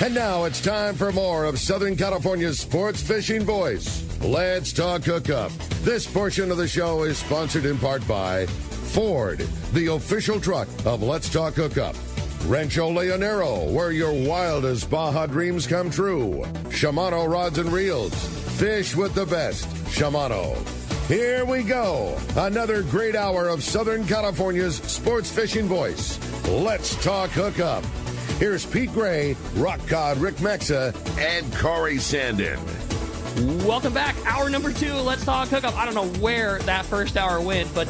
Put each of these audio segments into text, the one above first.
And now it's time for more of Southern California's sports fishing voice. Let's talk hookup. This portion of the show is sponsored in part by Ford, the official truck of Let's Talk Hookup. Rancho Leonero, where your wildest Baja dreams come true. Shimano Rods and Reels. Fish with the best. Shimano. Here we go. Another great hour of Southern California's sports fishing voice. Let's talk hookup. Here's Pete Gray, Rock God Rick Mexa, and Corey Sandin. Welcome back. Hour number 2, Let's Talk Hookup. I don't know where that first hour went, but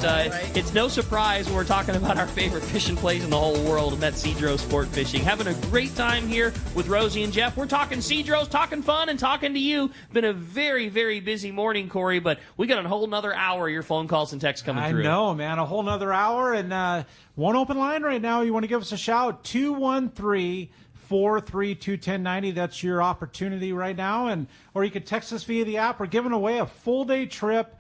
it's no surprise when we're talking about our favorite fishing place in the whole world, and that's Cedros Sportfishing. Having a great time here with Rosie and Jeff. We're talking Cedros, talking fun, and talking to you. Been a very, very busy morning, Corey, but we got a whole nother hour of your phone calls and texts coming through. I know, man. A whole nother hour, and one open line right now. You want to give us a shout? 213-432-1090. That's your opportunity right now. Or you could text us via the app. We're giving away a full-day trip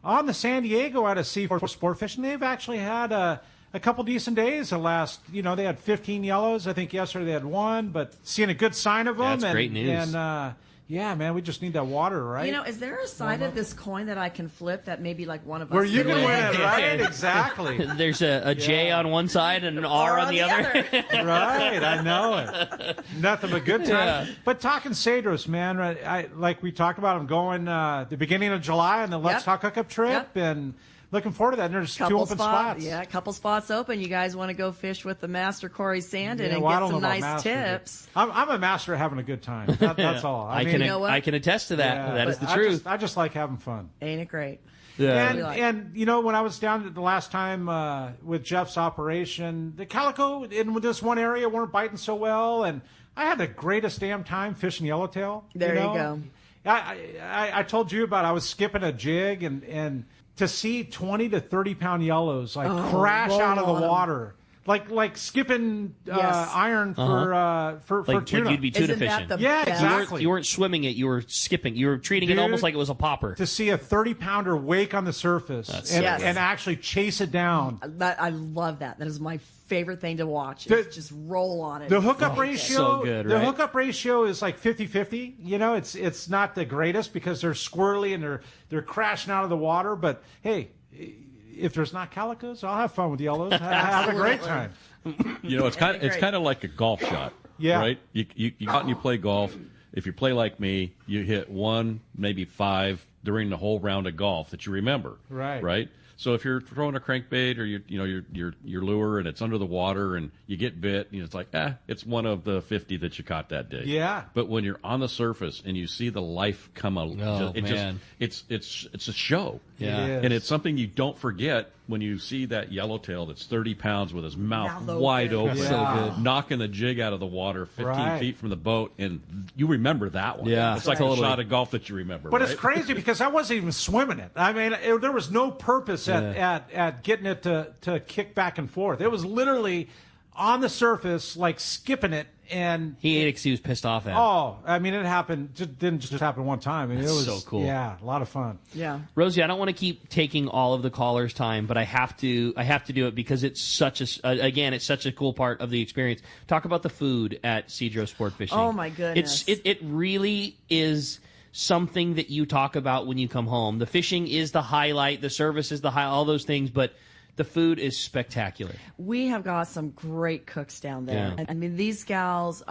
on the San Diego out of Sea for Sportfishing. They've actually had a couple decent days the last, they had 15 yellows. I think yesterday they had one, but seeing a good sign of them. That's great news. And yeah, man, we just need that water, right? Is there a side of this coin that I can flip that maybe like one of us where you can can win it, right? Exactly. There's a J on one side and an R on the other. Right, I know it. Nothing but good time. Yeah. But talking Cedros, man, like we talked about, I'm going the beginning of July on the Let's Talk Hookup trip, and looking forward to that. And there's two open spots. Yeah, a couple spots open. You guys want to go fish with the master Corey Sandin and get some nice tips. I'm a master at having a good time. That's all. I can attest to that. Yeah, that is the truth. I just like having fun. Ain't it great? Yeah. And when I was down the last time with Jeff's operation, the calico in this one area weren't biting so well, and I had the greatest damn time fishing yellowtail. There you go. I told you about I was skipping a jig and to see 20 to 30 pound yellows crash out of the water, like skipping iron for tuna. Like you'd be tuna fishing. Exactly. You weren't swimming it; you were skipping. You were treating it almost like it was a popper. To see a 30 pounder wake on the surface and actually chase it down. I love that. That is my favorite thing to watch. Just roll on it. The hookup ratio, so good, right? The hookup ratio is like 50-50. It's not the greatest because they're squirrely and they're crashing out of the water. But hey, if there's not calicos, I'll have fun with yellows. Have a great time. It's kind of like a golf shot. Yeah. Right. You go out and you play golf. If you play like me, you hit 1, maybe 5 during the whole round of golf that you remember. Right. Right. So if you're throwing a crankbait or your lure and it's under the water and you get bit, it's like it's one of the 50 that you caught that day. Yeah. But when you're on the surface and you see the life come out, it's a show. Yeah. And it's something you don't forget when you see that yellowtail that's 30 pounds with his mouth wide open, knocking the jig out of the water 15 feet from the boat, and you remember that one. Yeah, it's like a shot of golf that you remember. But it's crazy because I wasn't even swimming it. I mean, there was no purpose at getting it to kick back and forth. It was literally on the surface, like skipping it. And he ate it because he was pissed off at it. Oh, I mean, it happened. Didn't just happen one time. I mean, it was so cool. Yeah, a lot of fun. Yeah, Rosie, I don't want to keep taking all of the callers' time, but I have to do it because it's such it's such a cool part of the experience. Talk about the food at Cedros Sportfishing. Oh my goodness, it really is something that you talk about when you come home. The fishing is the highlight, the service is the highlight, all those things, but the food is spectacular. We have got some great cooks down there. Yeah. I mean, these gals,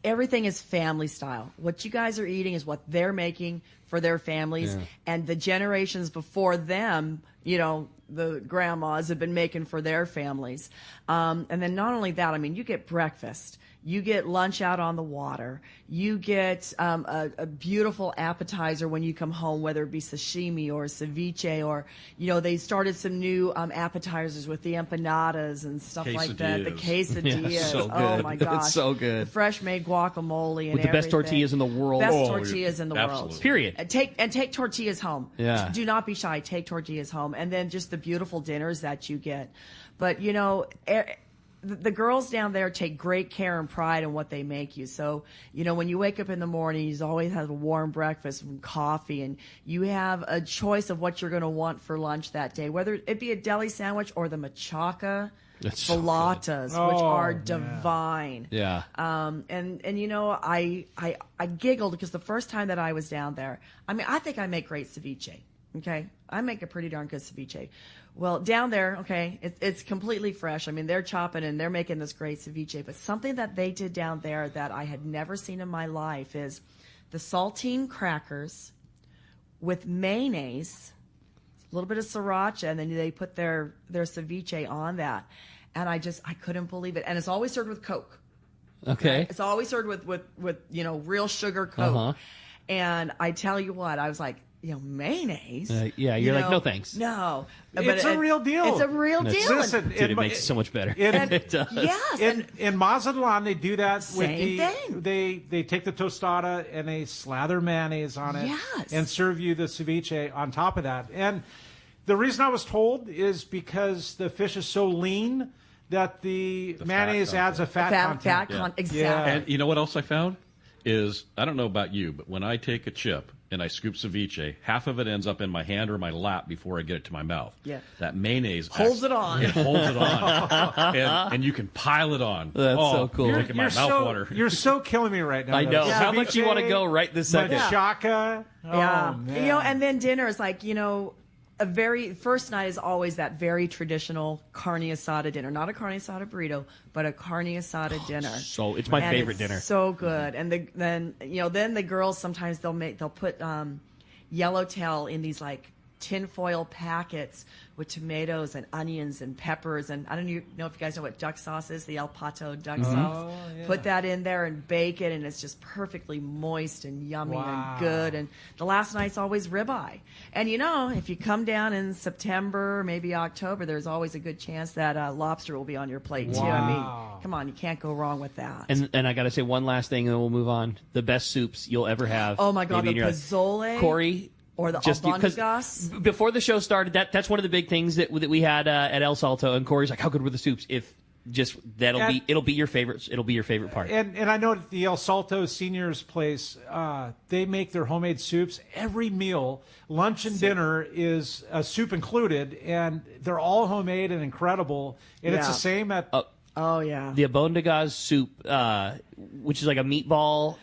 everything is family style. What you guys are eating is what they're making for their families. Yeah. And the generations before them, the grandmas have been making for their families. And then not only that, I mean, you get breakfast. You get lunch out on the water. You get a beautiful appetizer when you come home, whether it be sashimi or ceviche or, they started some new appetizers with the empanadas and stuff like that. The quesadillas. Yeah, so good. Oh, my gosh. It's so good. The fresh-made guacamole and with the best tortillas in the world. Best tortillas in the world. Period. Take tortillas home. Yeah. Do not be shy. Take tortillas home. And then just the beautiful dinners that you get. But, the girls down there take great care and pride in what they make you. So, when you wake up in the morning, you always have a warm breakfast and coffee, and you have a choice of what you're going to want for lunch that day, whether it be a deli sandwich or the machaca. filatas, which are divine. Yeah. And you know, I giggled because the first time that I was down there, I mean, I think I make great ceviche. Okay, I make a pretty darn good ceviche. Well, down there, okay, it's completely fresh. I mean, they're chopping and they're making this great ceviche. But something that they did down there that I had never seen in my life is the saltine crackers with mayonnaise, a little bit of sriracha, and then they put their ceviche on that. And I couldn't believe it. And it's always served with Coke. Okay. Right? It's always served with you know, real sugar Coke. Uh-huh. And I tell you what, I was like, you know, mayonnaise. Yeah, you're like, no thanks. No, It's a real deal. It's a real deal. Listen, Dude, it makes it so much better. It does. Yes. In Mazatlan, they do that with Same thing. They take the tostada and they slather mayonnaise on it Yes. and serve you the ceviche on top of that. And the reason I was told is because the fish is so lean that the mayonnaise adds a fat content. Exactly. And you know what else I found? Is, I don't know about you, but when I take a chip and I scoop ceviche, half of it ends up in my hand or my lap before I get it to my mouth. Yeah. That mayonnaise Holds it on. It holds it on. and you can pile it on. That's so cool. Making my mouth water. You're so killing me right now. I know. Yeah. How much you want to go right this second? Machaca. Yeah. Oh, man. You know, and then dinner is like, you know, first night is always that very traditional carne asada dinner. Not a carne asada burrito, but a carne asada dinner. So it's my And favorite it's dinner. So good. And then the girls sometimes they'll put yellowtail in these like tinfoil packets with tomatoes and onions and peppers, and I don't know if you guys know what duck sauce is, the El Pato duck sauce. yeah. Put that in there and bake it, and it's just perfectly moist and yummy Wow. and good. And the last night's always ribeye. And you know, if you come down in September, maybe October, there's always a good chance that lobster will be on your plate too. I Wow. mean, come on, you can't go wrong with that. And I got to say one last thing, and then we'll move on. The best soups you'll ever have. Oh my God, maybe the in your life. pozole. Corey. Or the Just because albondigas. before the show started, that's one of the big things that we had at El Salto. And Corey's like, "How good were the soups?" It'll be your favorite. It'll be your favorite part. And I know at the El Salto Seniors Place, they make their homemade soups. Every meal, lunch and dinner, is a soup included, and they're all homemade and incredible. And it's the same at. Oh yeah. The abondigas soup, which is like a meatball.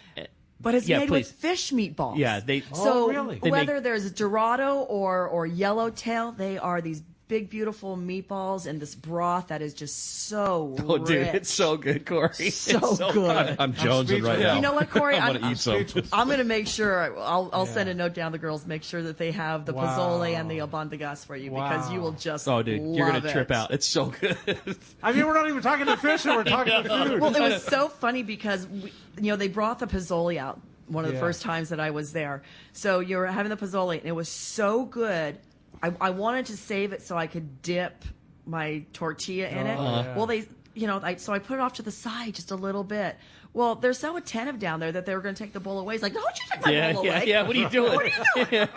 But it's made please. with fish meatballs. Yeah, So really? whether there's Dorado or Yellowtail, they are these big, beautiful meatballs and this broth that is just so Oh, rich. dude, it's so good, Corey. So It's good. I'm jonesing right now. You know what, Corey? I'm going to eat some. I'm going to make sure. I'll send a note down to the girls. Make sure that they have the pozole and the albondigas for you because you will just. Oh, dude, you're going going to trip out. It's so good. I mean, we're not even talking to fish, and we're talking to food. Well, it was so funny because they brought the pozole out one of the first times that I was there. So you were having the pozole, and it was so good. I wanted to save it so I could dip my tortilla in it. yeah. Well, so I put it off to the side just a little bit. Well, they're so attentive down there that they were going to take the bowl away. It's like, don't you take my bowl away. Yeah. What are you doing? What are you doing?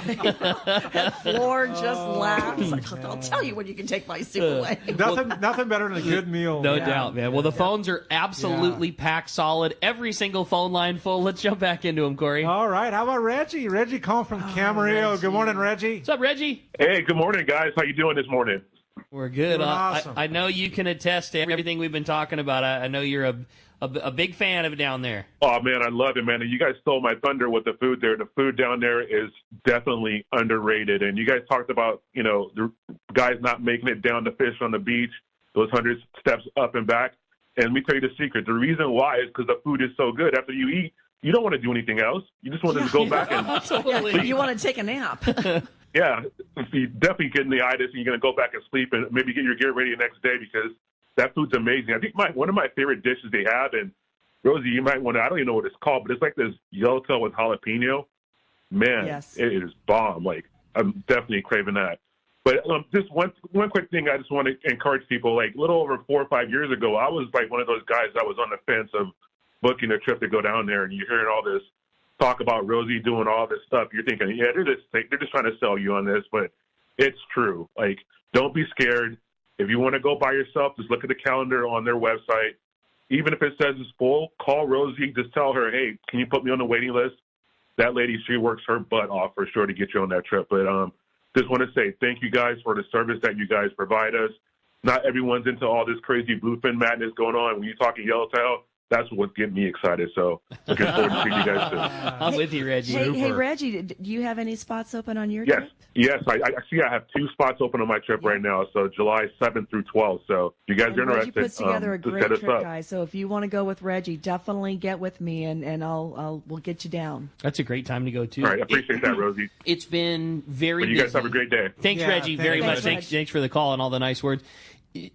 That floor just laughs. Like, I'll tell you when you can take my soup away. Nothing better than a good meal. No doubt, man. Well, the phones are absolutely packed solid. Every single phone line full. Let's jump back into them, Corey. All right. How about Reggie? Reggie calling from Camarillo. Reggie. Good morning, Reggie. What's up, Reggie? Hey, good morning, guys. How you doing this morning? We're good. Doing awesome. I know you can attest to everything we've been talking about. I know you're a big fan of it down there. Oh, man, I love it, man. And you guys stole my thunder with the food there. The food down there is definitely underrated. And you guys talked about, the guys not making it down to fish on the beach, those 100 steps up and back. And let me tell you the secret. The reason why is because the food is so good. After you eat, you don't want to do anything else. You just want to go back and Totally. You want to take a nap. Yeah, you definitely getting the itis, and you're going to go back and sleep and maybe get your gear ready the next day because that food's amazing. I think one of my favorite dishes they have, and Rosie, you might want to, I don't even know what it's called, but it's like this yellowtail with jalapeno. Man, Yes. It is bomb. Like, I'm definitely craving that. But just one quick thing I just want to encourage people. Like, a little over 4 or 5 years ago, I was like one of those guys that was on the fence of booking a trip to go down there, and you're hearing all this talk about Rosie doing all this stuff. You're thinking, yeah, they're just trying to sell you on this, but it's true. Like, don't be scared. If you want to go by yourself, just look at the calendar on their website. Even if it says it's full, call Rosie. Just tell her, hey, can you put me on the waiting list? That lady, she works her butt off for sure to get you on that trip. But just want to say thank you guys for the service that you guys provide us. not everyone's into all this crazy bluefin madness going on. When you're talking yellowtail, that's what's getting me excited. So looking forward to seeing you guys soon. I'm with you, Reggie. Hey, Reggie, do you have any spots open on your Yes. trip? Yes, I see. I have 2 spots open on my trip right now. So July 7th through 12th. So if you guys are Reggie interested, puts together a just great hit us trip, up. guys. So if you want to go with Reggie, definitely get with me, and we'll get you down. That's a great time to go, too. All right. I appreciate that, Rosie. It's been very Well, you busy. guys have a great day. Thanks, Yeah, Reggie, very thanks, much. Reg. Thanks for the call and all the nice words.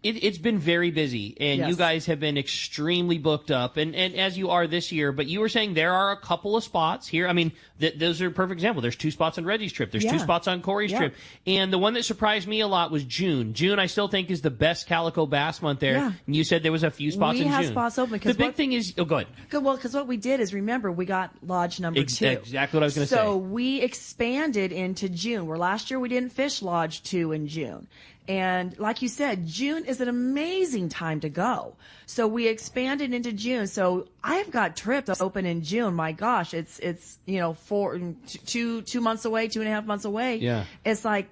It's been very busy, and Yes. you guys have been extremely booked up, and as you are this year. But you were saying there are a couple of spots here. I mean, those are a perfect example. There's 2 spots on Reggie's trip. There's 2 Yeah. spots on Corey's Yeah. trip. And the one that surprised me a lot was June. June, I still think, is the best calico bass month there. Yeah. And you said there was a few spots We in have June. spots open, 'cause the big what- thing is, go ahead. Good. Well, because what we did is, remember, we got lodge number 2. Exactly what I was going to say. So we expanded into June, where last year we didn't fish lodge 2 in June. And like you said, June is an amazing time to go. So we expanded into June. So I've got trips open in June. My gosh, it's 2 months away, 2.5 months away. Yeah. It's like,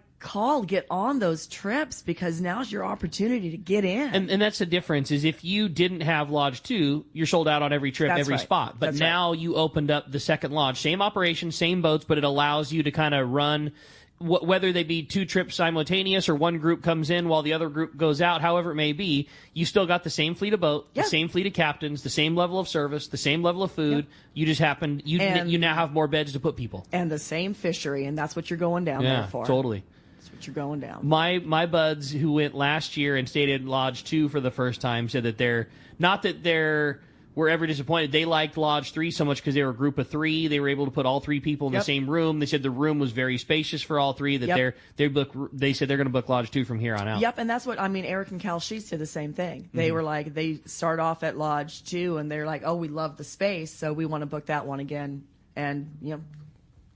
get on those trips, because now's your opportunity to get in. And that's the difference, is if you didn't have Lodge 2, you're sold out on every trip, That's every right. spot. But That's now you opened up the second lodge. Same operation, same boats, but it allows you to kind of run, whether they be 2 trips simultaneous or one group comes in while the other group goes out, however it may be, you still got the same fleet of boat, Yeah. the same fleet of captains, the same level of service, the same level of food. You just happen, you now have more beds to put people. And the same fishery, and that's what you're going down Yeah, there for. totally. That's what you're going down. My buds who went last year and stayed in Lodge 2 for the first time said that were ever disappointed. They liked Lodge 3 so much because they were a group of 3. They were able to put all 3 people in the Yep. same room. They said the room was very spacious for all 3. That Yep. they said they're going to book Lodge 2 from here on out. Yep, and that's what, Eric and Cal Sheets did the same thing. They were like, they start off at Lodge 2, and they're like, oh, we love the space, so we want to book that one again. And,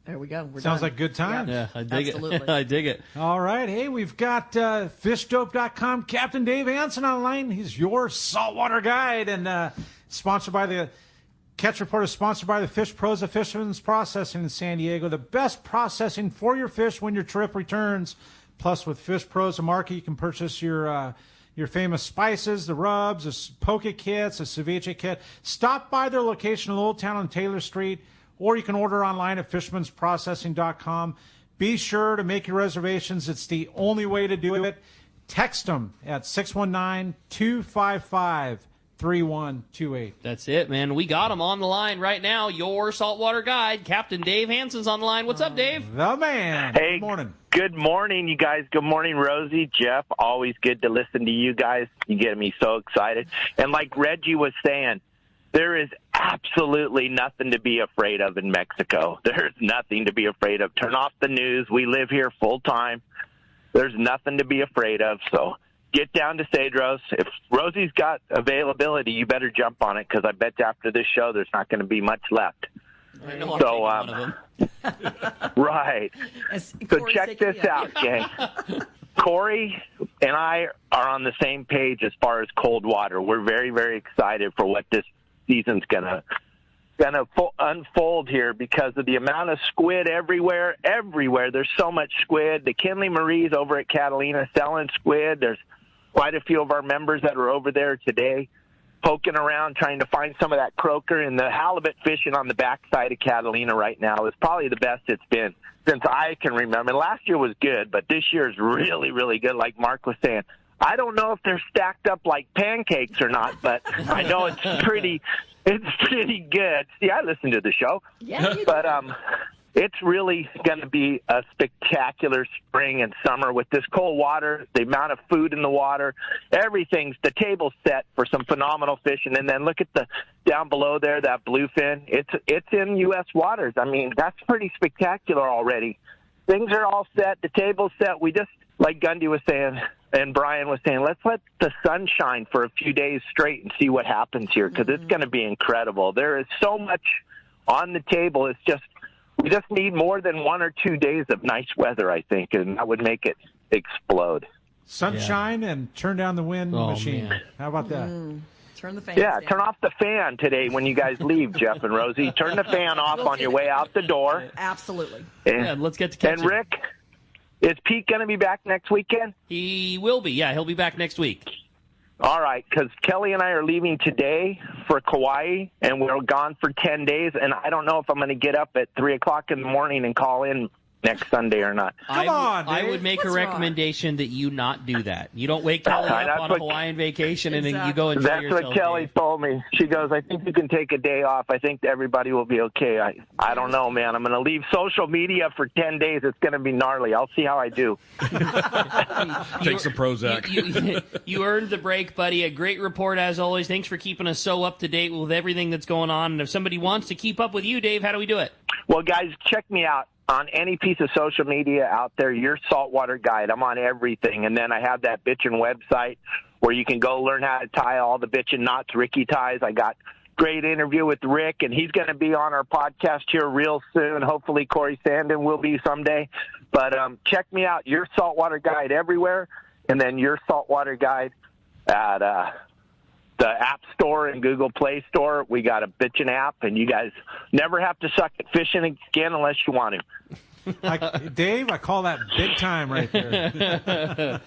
there we go. We're Sounds done. like good times. Yeah, I dig Absolutely. it. I dig it. All right. Hey, we've got fishdope.com. Captain Dave Anson online. He's your saltwater guide, and sponsored by the Catch Report is sponsored by the Fish Pros of Fisherman's Processing in San Diego. The best processing for your fish when your trip returns. Plus, with Fish Pros, a market, you can purchase your famous spices, the rubs, the poke kits, the ceviche kit. Stop by their location in Old Town on Taylor Street, or you can order online at fishmansprocessing.com. Be sure to make your reservations. It's the only way to do it. Text them at 619-255-3128. That's it, man. We got him on the line right now. Your saltwater guide, Captain Dave Hanson's on the line. What's up, Dave? The man. Hey, Good morning. Good morning, you guys. Good morning, Rosie, Jeff. Always good to listen to you guys. You get me so excited. And like Reggie was saying, there is absolutely nothing to be afraid of in Mexico. There's nothing to be afraid of. Turn off the news. We live here full time. There's nothing to be afraid of. So get down to Cedros. If Rosie's got availability, you better jump on it, because I bet after this show there's not going to be much left. I know I'm So, taking one of them. Right. As So Corey's check taking this me out, gang. Corey and I are on the same page as far as cold water. We're very, very excited for what this season's gonna unfold here, because of the amount of squid everywhere. There's so much squid. The Kinley Marie's over at Catalina selling squid. There's quite a few of our members that are over there today poking around trying to find some of that croaker, and the halibut fishing on the backside of Catalina right now is probably the best it's been since I can remember. Last year was good, but this year is really, really good, like Mark was saying. I don't know if they're stacked up like pancakes or not, but I know it's pretty good. See, I listen to the show. Yeah, you But it's really going to be a spectacular spring and summer with this cold water, the amount of food in the water, everything's the table's set for some phenomenal fishing. And then look at the down below there, that bluefin. It's in U.S. waters. I mean, that's pretty spectacular already. Things are all set. The table's set. We just, like Gundy was saying and Brian was saying, let's let the sun shine for a few days straight and see what happens here, because it's going to be incredible. There is so much on the table. It's just, we just need more than 1 or 2 days of nice weather, I think, and that would make it explode. Sunshine and turn down the wind machine. Man. How about that? Turn the fan. Yeah, turn off the fan today when you guys leave, Jeff and Rosie. Turn the fan off on your way out the door. Absolutely. And, Yeah, let's get to and catching. Is Pete going to be back next weekend? He will be. Yeah, he'll be back next week. All right, because Kelly and I are leaving today for Kauai, and we're gone for 10 days, and I don't know if I'm going to get up at 3 o'clock in the morning and call in next Sunday or not. I would make a recommendation that you not do that. You don't wake Kelly up on a Hawaiian vacation and then you go enjoy yourself. That's what Kelly told me. She goes, I think you can take a day off. I think everybody will be okay. I don't know, man. I'm going to leave social media for 10 days. It's going to be gnarly. I'll see how I do. Take some Prozac. You earned the break, buddy. A great report as always. Thanks for keeping us so up to date with everything that's going on. And if somebody wants to keep up with you, Dave, how do we do it? Well, guys, check me out on any piece of social media out there. Your Saltwater Guide. I'm on everything. And then I have that bitchin' website where you can go learn how to tie all the bitchin' knots Ricky ties. I got great interview with Rick, and he's going to be on our podcast here real soon. Hopefully Corey Sandin will be someday. But check me out, Your Saltwater Guide everywhere, and then Your Saltwater Guide at the App Store and Google Play Store. We got a bitchin' app, and you guys never have to suck at fishing again unless you want to. Dave, I call that big time right there.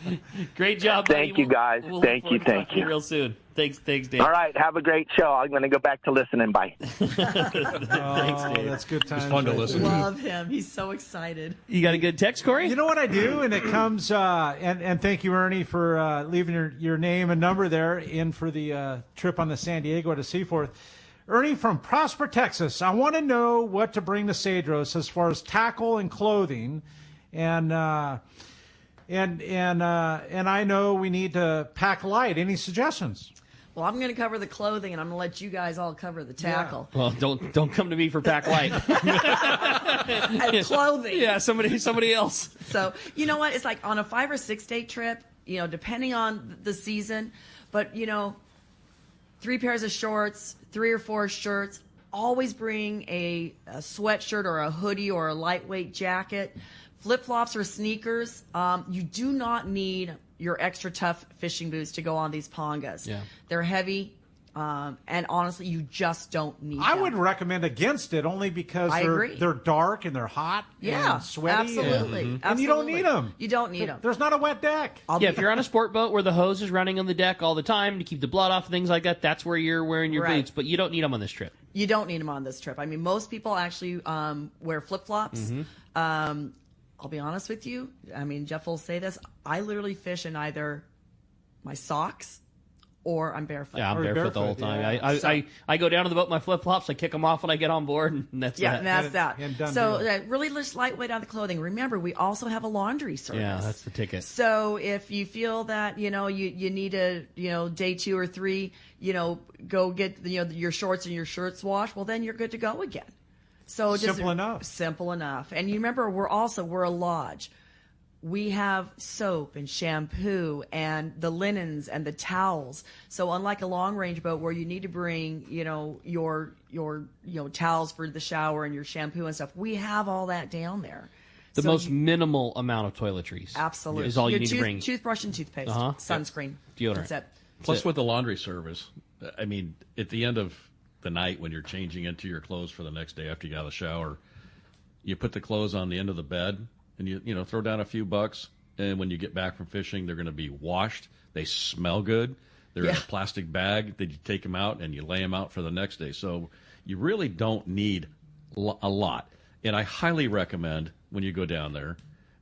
Great job, buddy. Thank you, guys. Thank you. Real soon. Thanks, Dave. All right, have a great show. I'm going to go back to listening. Bye. Thanks, Dave. That's good time. It's fun to listen to. Love him. He's so excited. You got a good text, Corey? You know what I do, and it comes. And thank you, Ernie, for leaving your name and number there in for the trip on the San Diego to Seaforth. Ernie from Prosper, Texas. I want to know what to bring to Cedros as far as tackle and clothing, and I know we need to pack light. Any suggestions? Well, I'm going to cover the clothing, and I'm going to let you guys all cover the tackle. Well, don't come to me for pack light. And clothing. Yeah, somebody else. So, you know what? It's like on a 5 or 6 day trip, depending on the season, but, 3 pairs of shorts, 3 or 4 shirts. Always bring a sweatshirt or a hoodie or a lightweight jacket. Flip-flops or sneakers. You do not need your extra tough fishing boots to go on these pongas. Yeah. They're heavy, and honestly, you just don't need them. I would recommend against it only because they're dark and they're hot and sweaty. Absolutely. And you don't need them. You don't need them. There's not a wet deck. If you're on a sport boat where the hose is running on the deck all the time to keep the blood off and things like that, that's where you're wearing your boots, but you don't need them on this trip. You don't need them on this trip. I mean, most people actually wear flip-flops. Mm-hmm. I'll be honest with you. I mean, Jeff will say this. I literally fish in either my socks or I'm barefoot. Yeah, I'm barefoot the whole time. Yeah. I go down to the boat with my flip-flops. I kick them off when I get on board, and that's that. And that's that. So really just lightweight on the clothing. Remember, we also have a laundry service. Yeah, that's the ticket. So if you feel that, you need a, day 2 or 3, go get, your shorts and your shirts washed, well, then you're good to go again. So just simple enough. And you remember, we're a lodge. We have soap and shampoo and the linens and the towels. So unlike a long range boat where you need to bring, your towels for the shower and your shampoo and stuff, we have all that down there. The most minimal amount of toiletries. Absolutely. Is all you need to bring. Toothbrush and toothpaste, sunscreen. Deodorant. That's it. Plus with the laundry service, I mean, at the end of the night when you're changing into your clothes for the next day after you got out of the shower, you put the clothes on the end of the bed and you throw down a few bucks, and when you get back from fishing, they're going to be washed. They smell good. They're in a plastic bag. Then you take them out and you lay them out for the next day. So you really don't need a lot. And I highly recommend when you go down there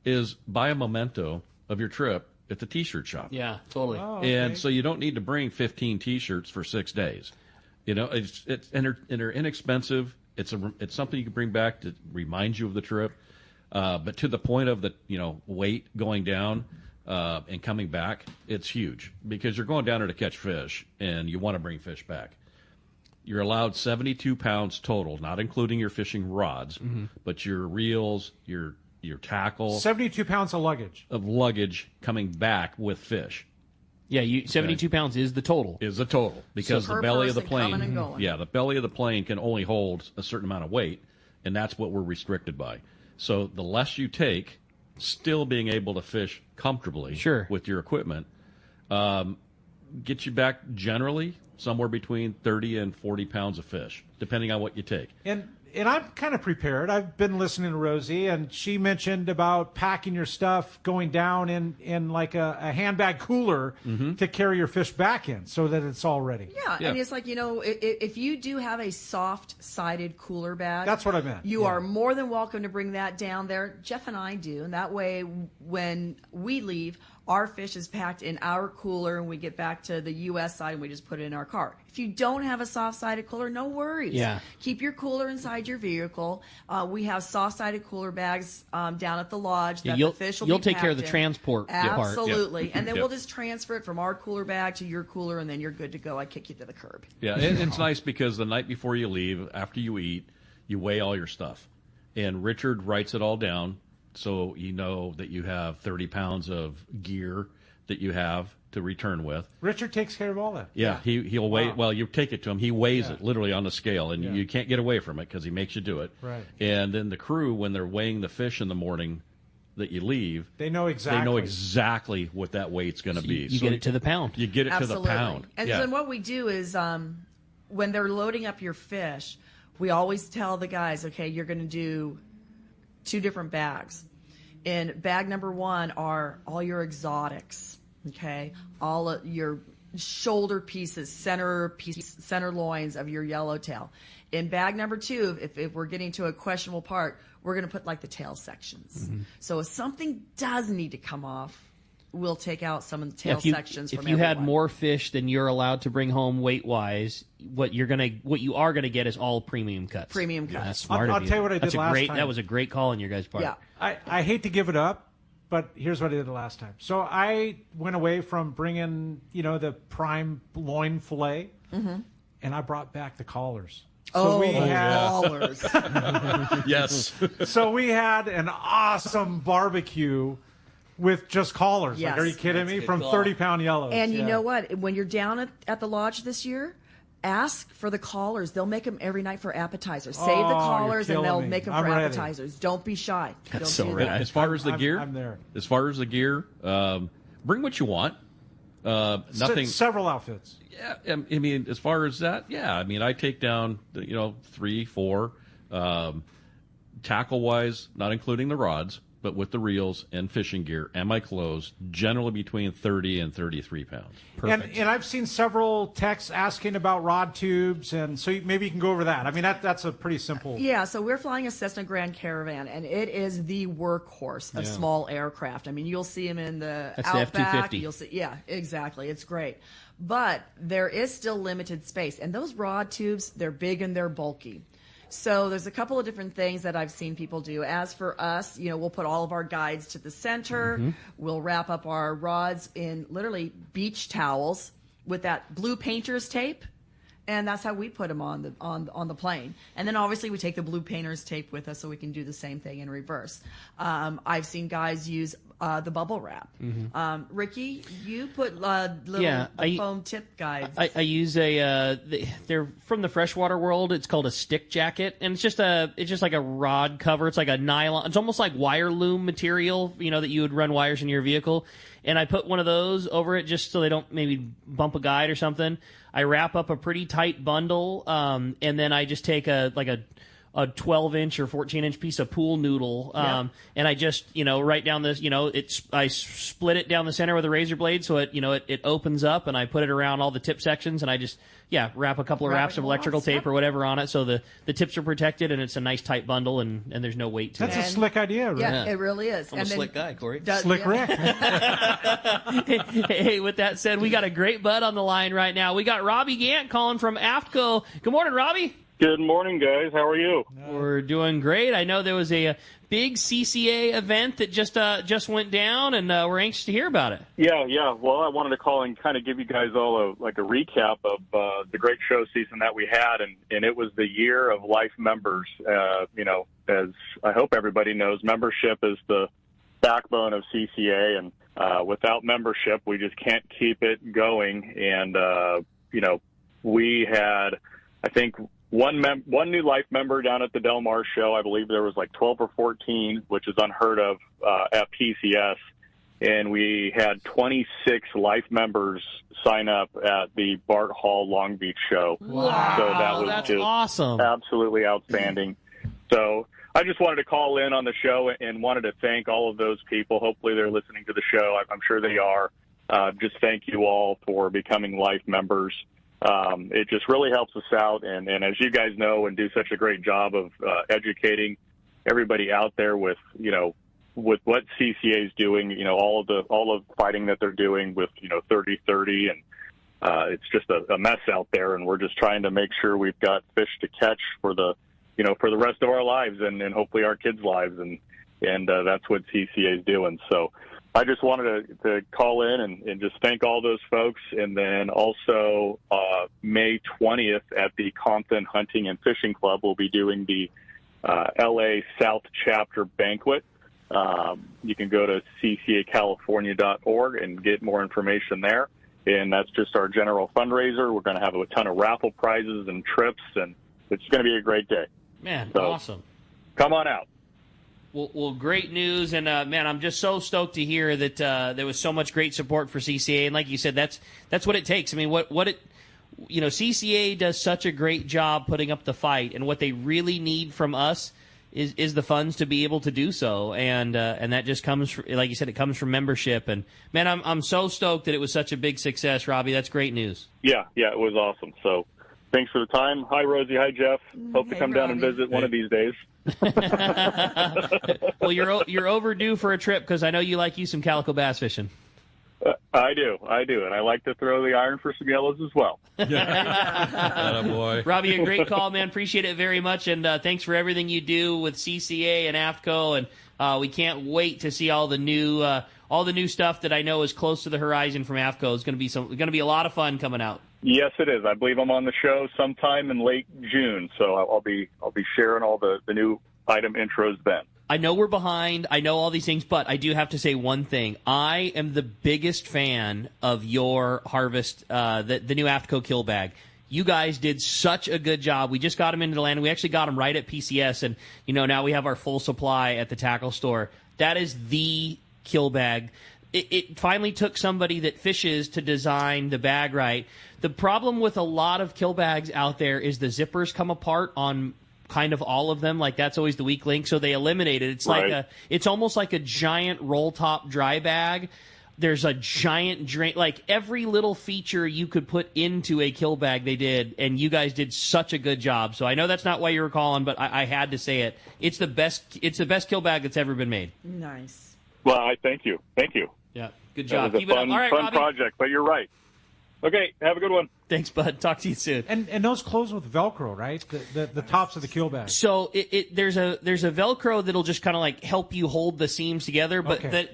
is buy a memento of your trip at the T-shirt shop. Yeah, totally. Oh, okay. And so you don't need to bring 15 T-shirts for 6 days. They're inexpensive. It's something you can bring back to remind you of the trip. But to the point of the weight going down and coming back, it's huge because you're going down there to catch fish and you want to bring fish back. You're allowed 72 pounds total, not including your fishing rods, but your reels, your tackle. 72 pounds of luggage coming back with fish. Yeah, 72 pounds is the total. Is the total because the belly of the plane. Yeah, the belly of the plane can only hold a certain amount of weight, and that's what we're restricted by. So the less you take, still being able to fish comfortably with your equipment, gets you back generally somewhere between 30 and 40 pounds of fish, depending on what you take. And I'm kind of prepared. I've been listening to Rosie, and she mentioned about packing your stuff, going down in like a handbag cooler to carry your fish back in so that it's all ready. Yeah, and it's like, if you do have a soft-sided cooler bag. That's what I meant. You are more than welcome to bring that down there. Jeff and I do, and that way when we leave, our fish is packed in our cooler, and we get back to the U.S. side, and we just put it in our car. If you don't have a soft-sided cooler, no worries. Yeah. Keep your cooler inside your vehicle. We have soft-sided cooler bags down at the lodge that the fish will You'll be take care of the packed in. transport part. Absolutely. Yep. And then Yep. we'll just transfer it from our cooler bag to your cooler, and then you're good to go. I kick you to the curb. Yeah, and it's nice because the night before you leave, after you eat, you weigh all your stuff. And Richard writes it all down so you know that you have 30 pounds of gear that you have to return with. Richard takes care of all that. Yeah, he'll weigh. Wow. Well, you take it to him. He weighs it literally on the scale, and you can't get away from it because he makes you do it. Right. And then the crew, when they're weighing the fish in the morning that you leave, They know exactly what that weight's going to be. You get it to the pound. You get it Absolutely. to the pound. And yeah. then what we do is when they're loading up your fish, we always tell the guys, okay, you're going to do 2 different bags. In bag number 1 are all your exotics, okay, all of your shoulder pieces, center loins of your yellowtail. In bag number 2, if we're getting to a questionable part, we're going to put like the tail sections. So if something does need to come off, we'll take out some of the tail sections from If you had everyone. more fish than you're allowed to bring home weight-wise, what you are gonna get is all premium cuts. Premium cuts. That's smart I'll of you. tell you what I did That's a last great, time. That was a great call on your guys' part. Yeah. I hate to give it up, but here's what I did the last time. So I went away from bringing, the prime loin fillet, and I brought back the collars. So we had dollars. Yes. So we had an awesome barbecue with just collars. Yes. Like, are you kidding me? good From call. 30-pound yellows. And you know what? When you're down at the lodge this year, ask for the collars. They'll make them every night for appetizers. Save the you're collars and killing they'll me. make them I'm for ready. appetizers. Don't be shy. That's Don't so do rad. that. As far as the gear, I'm there. As far as the gear, bring what you want. Nothing. Several outfits. Yeah, I mean, as far as that, yeah. I mean, I take down 3, 4. Tackle wise, not including the rods, but with the reels and fishing gear and my clothes, generally between 30 and 33 pounds. Perfect. And I've seen several texts asking about rod tubes, and so maybe you can go over that. I mean, that's a pretty simple. Yeah, so we're flying a Cessna Grand Caravan, and it is the workhorse of small aircraft. I mean, you'll see them in the That's the Outback. F-250. You'll see, yeah, exactly. It's great. But there is still limited space, and those rod tubes, they're big and they're bulky. So there's a couple of different things that I've seen people do. As for us, we'll put all of our guides to the center. We'll wrap up our rods in literally beach towels with that blue painter's tape. And that's how we put them on the plane. And then obviously we take the blue painter's tape with us so we can do the same thing in reverse. I've seen guys use the bubble wrap. Ricky, you put little foam tip guides. I use they're from the freshwater world. It's called a stick jacket, and it's just like a rod cover. It's like a nylon. It's almost like wire loom material, that you would run wires in your vehicle. And I put one of those over it just so they don't maybe bump a guide or something. I wrap up a pretty tight bundle, and then I just take a 12-inch or 14-inch piece of pool noodle, and I just, right down this, I split it down the center with a razor blade so it opens up, and I put it around all the tip sections, and I just, wrap a couple of wraps of electrical tape or whatever on it so the tips are protected, and it's a nice tight bundle, and there's no weight to That's it. a slick idea, right? Yeah, it really is. I'm a slick guy, Corey. Slick Rick. Hey, with that said, we got a great bud on the line right now. We got Robbie Gant calling from AFTCO. Good morning, Robbie. Good morning, guys. How are you? We're doing great. I know there was a big CCA event that just went down, and we're anxious to hear about it. Yeah. Well, I wanted to call and kind of give you guys all a recap of the great show season that we had, and it was the year of life members. As I hope everybody knows, membership is the backbone of CCA, and without membership, we just can't keep it going. And we had, I think, one new life member down at the Del Mar show. I believe there was like 12 or 14, which is unheard of at PCS. And we had 26 life members sign up at the Bart Hall Long Beach show. Wow, so that was that's just awesome. absolutely outstanding. So I just wanted to call in on the show and wanted to thank all of those people. Hopefully they're listening to the show. I'm sure they are. Just thank you all for becoming life members. It just really helps us out. And as you guys know and do such a great job of educating everybody out there with what CCA is doing, all of the fighting that they're doing with, 30-30. And it's just a mess out there. And we're just trying to make sure we've got fish to catch for the rest of our lives and hopefully our kids' lives. And that's what CCA is doing. So I just wanted to call in and just thank all those folks. And then also May 20th at the Compton Hunting and Fishing Club, we'll be doing the LA South Chapter Banquet. You can go to ccacalifornia.org and get more information there. And that's just our general fundraiser. We're going to have a ton of raffle prizes and trips, and it's going to be a great day. Man, so, awesome. Come on out. Well, great news, and man, I'm just so stoked to hear that there was so much great support for CCA, and like you said, that's what it takes. I mean, CCA does such a great job putting up the fight, and what they really need from us is the funds to be able to do so, and that just comes, like you said, it comes from membership. And man, I'm so stoked that it was such a big success, Robbie. That's great news. Yeah, it was awesome. So thanks for the time. Hi, Rosie. Hi, Jeff. Hope to come down and visit one of these days. Well, you're overdue for a trip because I know you like some calico bass fishing. I do, and I like to throw the iron for some yellows as well. Boy. Robbie, a great call, man. Appreciate it very much, and thanks for everything you do with CCA and AFTCO, and we can't wait to see all the new stuff that I know is close to the horizon from AFTCO. It's going to be a lot of fun coming out. Yes, it is. I believe I'm on the show sometime in late June, so I'll be sharing all the new item intros then. I know we're behind. I know all these things, but I do have to say one thing. I am the biggest fan of your harvest, the new AFTCO kill bag. You guys did such a good job. We just got them into the land. We actually got them right at PCS, and now we have our full supply at the tackle store. That is the kill bag. It finally took somebody that fishes to design the bag right. The problem with a lot of kill bags out there is the zippers come apart on kind of all of them. Like, that's always the weak link, so they eliminate it. It's right. It's almost like a giant roll top dry bag. There's a giant drain, like every little feature you could put into a kill bag they did, and you guys did such a good job. So I know that's not why you were calling, but I had to say it. It's the best kill bag that's ever been made. Nice. Well, I thank you. Yeah, good job. Keep it up. All right, fun project, but you're right. Okay, have a good one. Thanks, bud. Talk to you soon. And those close with Velcro, right? The tops of the kill bag. So there's a Velcro that'll just kind of like help you hold the seams together, but okay.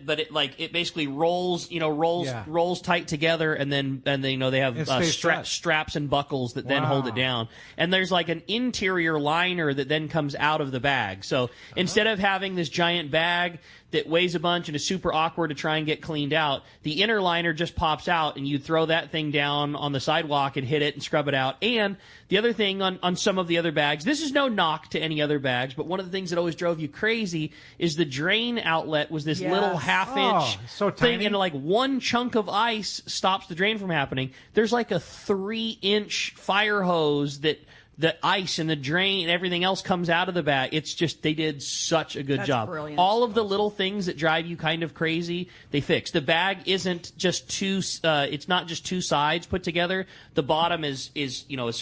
it basically rolls tight together, and then they have straps and buckles that then hold it down. And there's like an interior liner that then comes out of the bag. So instead of having this giant bag that weighs a bunch and is super awkward to try and get cleaned out, the inner liner just pops out, and you throw that thing down on the sidewalk and hit it and scrub it out. And the other thing on some of the other bags, this is no knock to any other bags, but one of the things that always drove you crazy is the drain outlet was this little half-inch so thing, tiny. and like one chunk of ice stops the drain from happening. There's like a 3-inch fire hose that the ice and the drain and everything else comes out of the bag. It's just, they did such a good job. Brilliant. All of the little things that drive you kind of crazy, they fixed. The bag isn't just it's not just two sides put together. The bottom is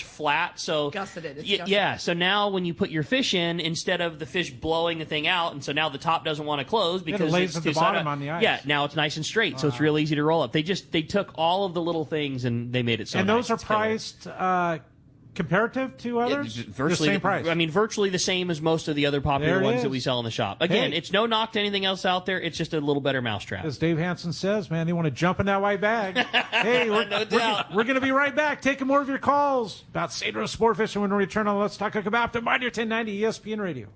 flat. So gusseted. Yeah. So now when you put your fish in, instead of the fish blowing the thing out, and so now the top doesn't want to close because it lays it's at the bottom on the ice. Yeah. Now it's nice and straight, so it's real easy to roll up. They took all of the little things and they made it so. And nice. those are priced comparative to others? Virtually the same price. I mean, virtually the same as most of the other popular ones that we sell in the shop. Again, Hey. it's no knock to anything else out there. It's just a little better mousetrap. As Dave Hansen says, man, they want to jump in that white bag. Hey, we're going to be right back, taking more of your calls about Cedros Sportfishing when we return on Let's Talk Hookup after Mighty 1090 ESPN Radio.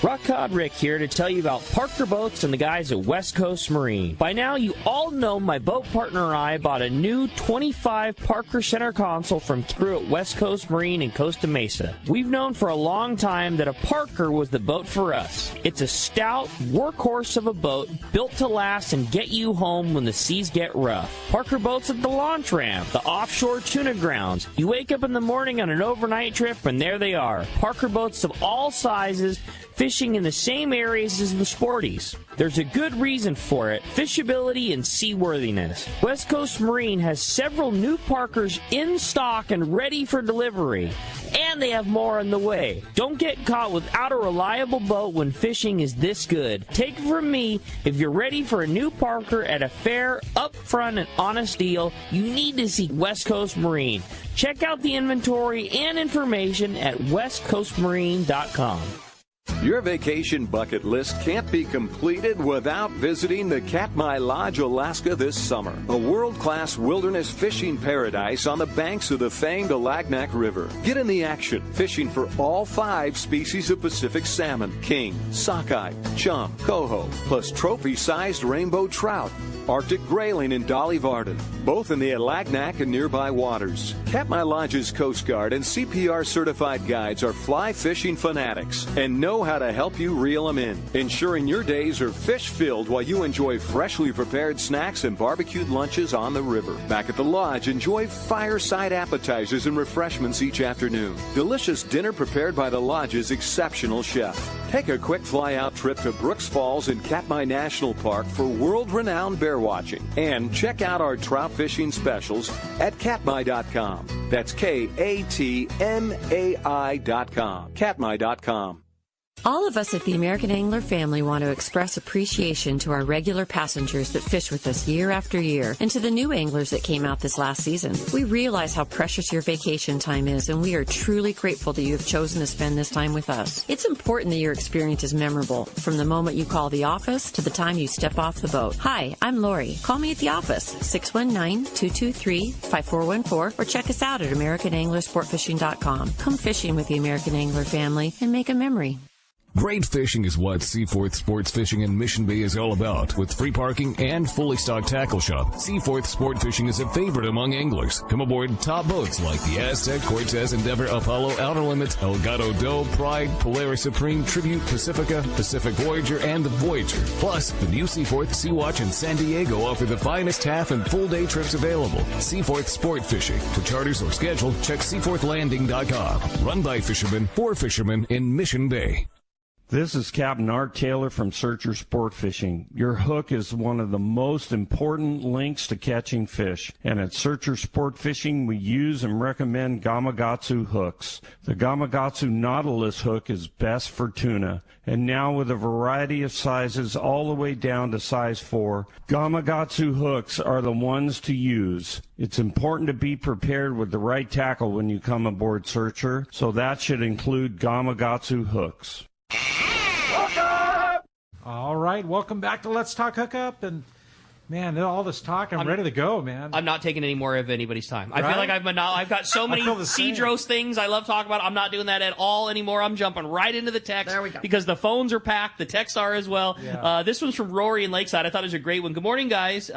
Rock Cod Rick here to tell you about Parker Boats and the guys at West Coast Marine. By now, you all know my boat partner and I bought a new 25 Parker center console from crew at West Coast Marine in Costa Mesa. We've known for a long time that a Parker was the boat for us. It's a stout workhorse of a boat built to last and get you home when the seas get rough. Parker Boats at the launch ramp, the offshore tuna grounds. You wake up in the morning on an overnight trip and there they are. Parker Boats of all sizes, fishing in the same areas as the Sporties. There's a good reason for it: fishability and seaworthiness. West Coast Marine has several new Parkers in stock and ready for delivery. And they have more on the way. Don't get caught without a reliable boat when fishing is this good. Take it from me, if you're ready for a new Parker at a fair, upfront, and honest deal, you need to see West Coast Marine. Check out the inventory and information at westcoastmarine.com. Your vacation bucket list can't be completed without visiting the Katmai Lodge, Alaska this summer. A world-class wilderness fishing paradise on the banks of the famed Alagnak River. Get in the action, fishing for all 5 species of Pacific salmon: king, sockeye, chum, coho, plus trophy-sized rainbow trout, Arctic grayling, and Dolly Varden, both in the Alagnak and nearby waters. Katmai Lodge's Coast Guard and CPR certified guides are fly fishing fanatics and know how to help you reel them in, ensuring your days are fish-filled while you enjoy freshly prepared snacks and barbecued lunches on the river. Back at the lodge, enjoy fireside appetizers and refreshments each afternoon. Delicious dinner prepared by the lodge's exceptional chef. Take a quick fly-out trip to Brooks Falls in Katmai National Park for world-renowned bear watching. And check out our trout fishing specials at katmai.com. That's KATMAI.com. Katmai.com. All of us at the American Angler family want to express appreciation to our regular passengers that fish with us year after year, and to the new anglers that came out this last season. We realize how precious your vacation time is, and we are truly grateful that you have chosen to spend this time with us. It's important that your experience is memorable, from the moment you call the office to the time you step off the boat. Hi, I'm Lori. Call me at the office, 619-223-5414, or check us out at AmericanAnglerSportFishing.com. Come fishing with the American Angler family and make a memory. Great fishing is what Seaforth Sports Fishing in Mission Bay is all about. With free parking and fully stocked tackle shop, Seaforth Sport Fishing is a favorite among anglers. Come aboard top boats like the Aztec, Cortez, Endeavor, Apollo, Outer Limits, Elgato Doe, Pride, Polaris Supreme, Tribute, Pacifica, Pacific Voyager, and the Voyager. Plus, the new Seaforth Sea Watch and San Diego offer the finest half and full day trips available. Seaforth Sport Fishing. For charters or schedule, check seaforthlanding.com. Run by fishermen for fishermen in Mission Bay. This is Captain Art Taylor from Searcher Sport Fishing. Your hook is one of the most important links to catching fish. And at Searcher Sport Fishing, we use and recommend Gamakatsu hooks. The Gamakatsu Nautilus hook is best for tuna. And now with a variety of sizes all the way down to size 4, Gamakatsu hooks are the ones to use. It's important to be prepared with the right tackle when you come aboard Searcher, so that should include Gamakatsu hooks. All right, welcome back to Let's Talk Hookup. And, man, all this talk, I'm ready to go, man. I'm not taking any more of anybody's time. Right? I feel like I've got so many Cedros things I love talking about. I'm not doing that at all anymore. I'm jumping right into the text because the phones are packed. The texts are as well. Yeah. This one's from Rory in Lakeside. I thought it was a great one. Good morning, guys.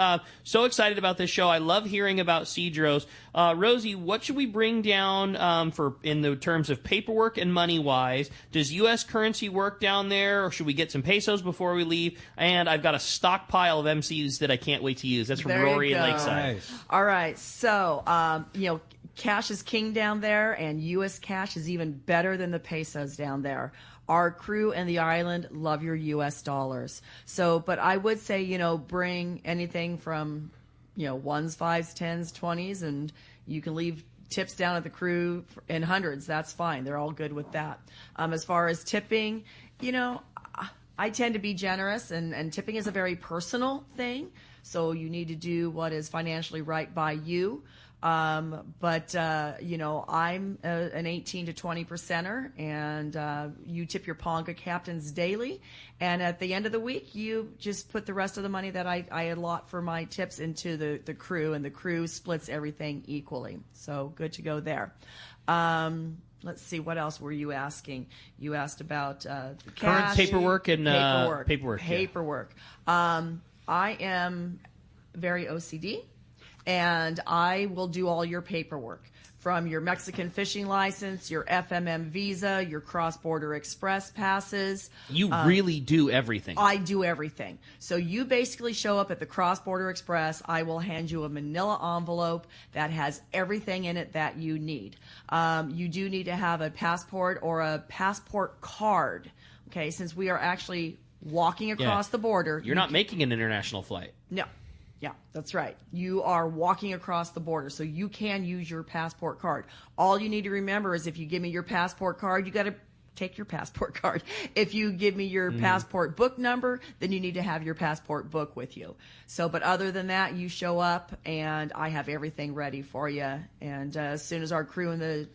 So excited about this show. I love hearing about Cedros. Rosie, what should we bring down for in the terms of paperwork and money-wise? Does U.S. currency work down there, or should we get some pesos before we leave? And I've got a stockpile of MCs that I can't wait to use. That's from Rory in Lakeside. Nice. All right, so cash is king down there, and U.S. cash is even better than the pesos down there. Our crew and the island love your U.S. dollars. So, but I would say, bring anything from, ones, fives, tens, 20s, and you can leave tips down at the crew in hundreds. That's fine. They're all good with that. As far as tipping, I tend to be generous, and tipping is a very personal thing. So you need to do what is financially right by you. But I'm an 18 to 20%er, and you tip your Ponga captains daily. And at the end of the week, you just put the rest of the money that I allot for my tips into the crew, and the crew splits everything equally. So good to go there. let's see, what else were you asking? You asked about the Current cash, paperwork and paperwork. I am very OCD, and I will do all your paperwork, from your Mexican fishing license, your FMM visa, your cross-border express passes. You really do everything. I do everything. So you basically show up at the cross-border express. I will hand you a manila envelope that has everything in it that you need. You do need to have a passport or a passport card, okay, since we are actually walking across the border. You're not making an international flight. No. Yeah, that's right. You are walking across the border, so you can use your passport card. All you need to remember is if you give me your passport card, you got to take your passport card. If you give me your passport book number, then you need to have your passport book with you. So, but other than that, you show up, and I have everything ready for you. And as soon as our crew in the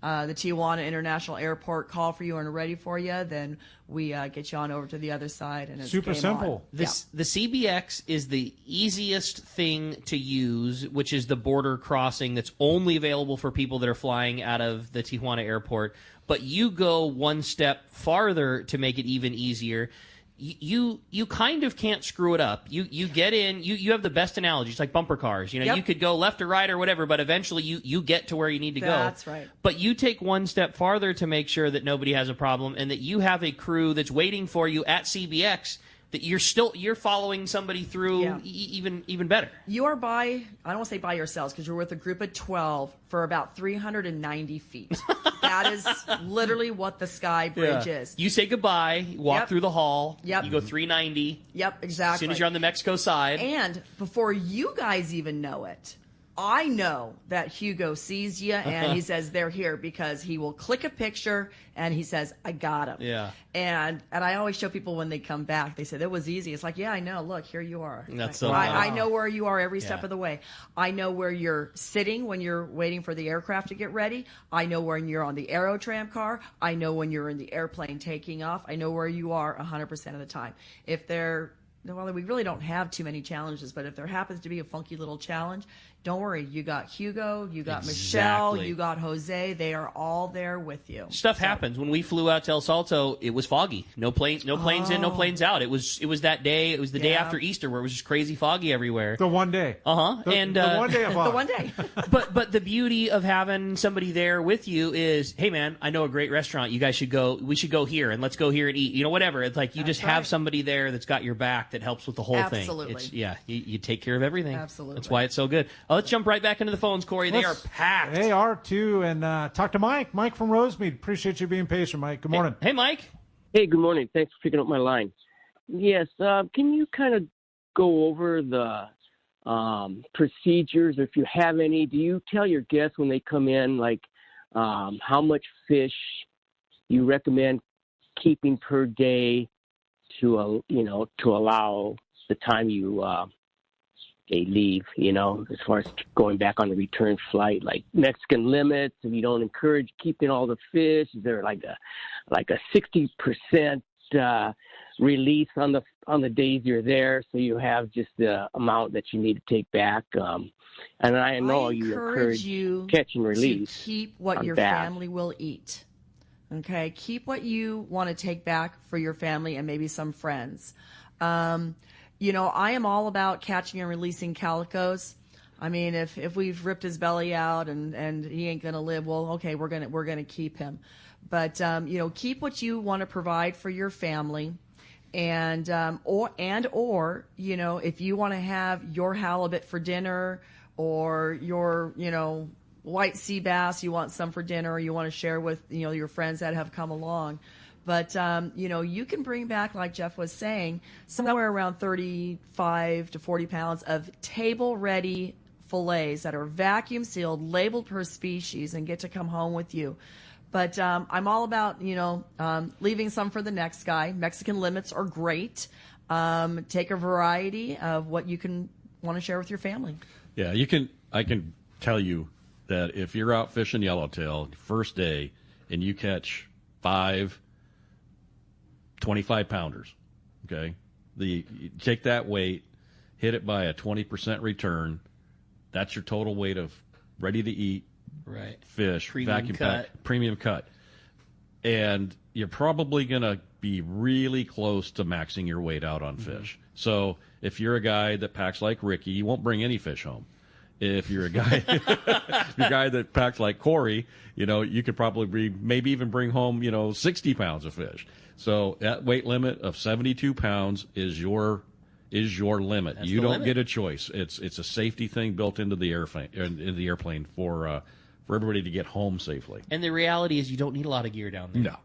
Tijuana International Airport call for you and are ready for you, then we get you on over to the other side, and it's super game simple. on. The CBX is the easiest thing to use, which is the border crossing that's only available for people that are flying out of the Tijuana airport. But you go one step farther to make it even easier. You kind of can't screw it up. You get in, you have the best analogies, like bumper cars. You know, you could go left or right or whatever, but eventually you get to where you need to go. That's right. But you take one step farther to make sure that nobody has a problem and that you have a crew that's waiting for you at CBX, that you're following somebody through even better. You are I don't want to say by yourselves, because you're with a group of 12 for about 390 feet. That is literally what the Sky Bridge is. You say goodbye, walk through the hall, you go 390. Yep, exactly. As soon as you're on the Mexico side. And before you guys even know it, I know that Hugo sees you and he says they're here, because he will click a picture and he says, I got him. Yeah. And I always show people when they come back, they say, that was easy. It's like, yeah, I know. Look, here you are. That's so I know where you are every step of the way. I know where you're sitting when you're waiting for the aircraft to get ready. I know when you're on the Aerotram car. I know when you're in the airplane taking off. I know where you are 100% of the time. Well, we really don't have too many challenges, but if there happens to be a funky little challenge, don't worry. You got Hugo, you got Michelle, you got Jose. They are all there with you. Stuff happens. When we flew out to El Salto, it was foggy. No planes in, no planes out. It was that day. It was the day after Easter where it was just crazy foggy everywhere. The one day. The one day of fog. The one day. But the beauty of having somebody there with you is, hey man, I know a great restaurant. You guys should go. We should go here, and let's go here and eat. You know, whatever. It's like you just have somebody there that's got your back, that helps with the whole thing. Absolutely. You take care of everything. Absolutely. That's why it's so good. Let's jump right back into the phones, Corey. They are packed. They are too. And talk to Mike. Mike from Rosemead. Appreciate you being patient, Mike. Good morning. Hey, Mike. Hey, good morning. Thanks for picking up my line. Yes, can you kind of go over the procedures, if you have any? Do you tell your guests when they come in, like, how much fish you recommend keeping per day to allow the time they leave, as far as going back on the return flight, like Mexican limits, if you don't encourage keeping all the fish? Is there like a 60% release on the days you're there, so you have just the amount that you need to take back? And I know you encourage catch and release. To keep what your family will eat. Okay, keep what you want to take back for your family and maybe some friends. I am all about catching and releasing calicos. I mean, if we've ripped his belly out and he ain't gonna live, well, okay, we're gonna keep him. But keep what you want to provide for your family, and or if you want to have your halibut for dinner, or your white sea bass, you want some for dinner, or you want to share with your friends that have come along. But, you can bring back, like Jeff was saying, somewhere around 35 to 40 pounds of table-ready fillets that are vacuum sealed, labeled per species, and get to come home with you. But I'm all about, leaving some for the next guy. Mexican limits are great. Take a variety of what you can want to share with your family. Yeah, I can tell you that if you're out fishing yellowtail first day and you catch 5 25-pounders, okay? You take that weight, hit it by a 20% return. That's your total weight of ready to eat fish, Premium vacuum cut. pack, premium cut. And you're probably going to be really close to maxing your weight out on fish. So if you're a guy that packs like Ricky, you won't bring any fish home. If you're a guy, that packs like Corey, you could probably maybe even bring home, 60 pounds of fish. So that weight limit of 72 pounds is your limit. That's you the don't limit. get a choice. It's a safety thing built into the airplane for everybody to get home safely. And the reality is, you don't need a lot of gear down there. No.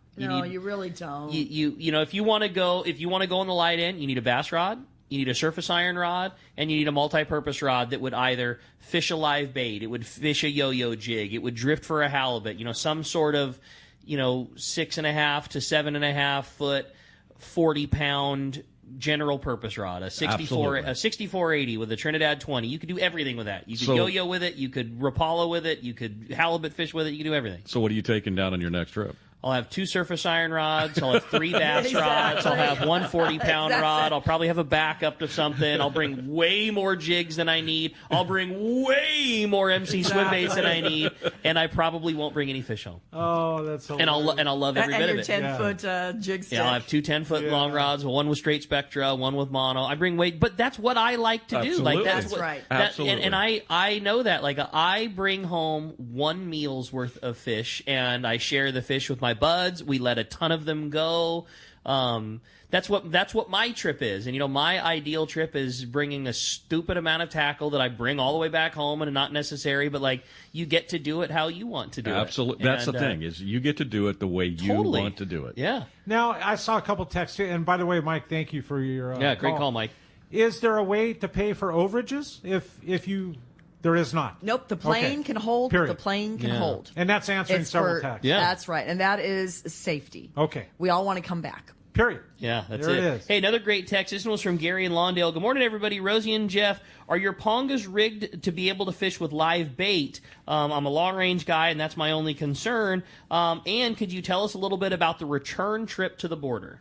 You really don't. If you want to go on the light end, you need a bass rod, you need a surface iron rod, and you need a multi-purpose rod that would either fish a live bait, it would fish a yo-yo jig, it would drift for a halibut. some sort of 6.5 to 7.5 foot, 40-pound general purpose rod, a 6480 with a Trinidad 20. You could do everything with that. You could yo-yo with it, you could Rapala with it, you could halibut fish with it, you could do everything. So what are you taking down on your next trip? I'll have 2 surface iron rods. I'll have 3 bass rods. I'll have 1 40-pound rod. I'll probably have a backup to something. I'll bring way more jigs than I need. I'll bring way more MC swim baits than I need, and I probably won't bring any fish home. Oh, that's hilarious. And I'll love every bit of it. And your 10-foot jig stick. Yeah, I'll have 2 10-foot long rods, one with straight spectra, one with mono. I bring weight, but that's what I like to do. Absolutely. That's right. Absolutely. And I know that. I bring home 1 meal's worth of fish, and I share the fish with my buds. We let a ton of them go. That's what my trip is. And my ideal trip is bringing a stupid amount of tackle that I bring all the way back home and not necessary, but you get to do it how you want to do it. Absolutely. That's the thing, is you get to do it the way you want to do it. Yeah. Now, I saw a couple texts, and by the way, Mike, thank you for your great call, Mike. Is there a way to pay for overages if you... There is not. Nope. The plane can hold. Period. The plane can hold. And that's answering several texts. Yeah. That's right. And that is safety. Okay. We all want to come back. Period. Yeah, that's there it. It is. Hey, another great text. This one was from Gary in Lawndale. Good morning, everybody. Rosie and Jeff, are your pongas rigged to be able to fish with live bait? I'm a long-range guy, and that's my only concern. And could you tell us a little bit about the return trip to the border?